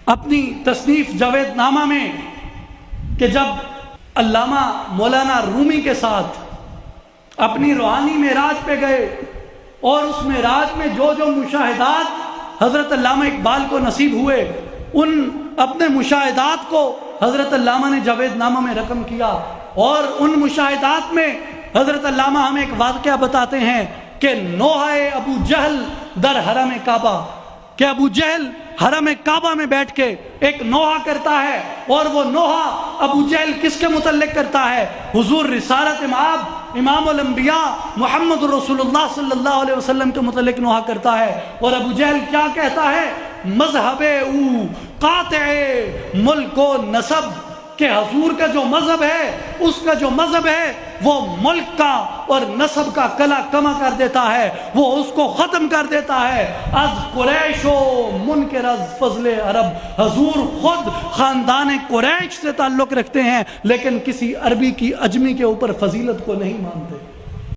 اپنی تصنیف جاوید نامہ میں کہ جب علامہ مولانا رومی کے ساتھ اپنی روحانی معراج پہ گئے اور اس معراج میں جو جو مشاہدات حضرت علامہ اقبال کو نصیب ہوئے، ان اپنے مشاہدات کو حضرت علامہ نے جاوید نامہ میں رقم کیا، اور ان مشاہدات میں حضرت علامہ ہمیں ایک واقعہ بتاتے ہیں کہ نوحہ ابو جہل در حرم کعبہ، کہ ابو جہل حرم کعبہ میں بیٹھ کے ایک نوحہ کرتا ہے، اور وہ نوحہ ابو جہل کس کے متعلق کرتا ہے؟ حضور رسالت مآب امام الانبیاء محمد رسول اللہ صلی اللہ علیہ وسلم کے متعلق نوحہ کرتا ہے۔ اور ابو جہل کیا کہتا ہے؟ مذہب او قاطع ملک و نسب، کہ حضور کا جو مذہب ہے، اس کا جو مذہب ہے وہ ملک کا اور نسب کا کلا کما کر دیتا ہے، وہ اس کو ختم کر دیتا ہے۔ از قریش و منکر از فضل عرب، حضور خود خاندان قریش سے تعلق رکھتے ہیں لیکن کسی عربی کی عجمی کے اوپر فضیلت کو نہیں مانتے۔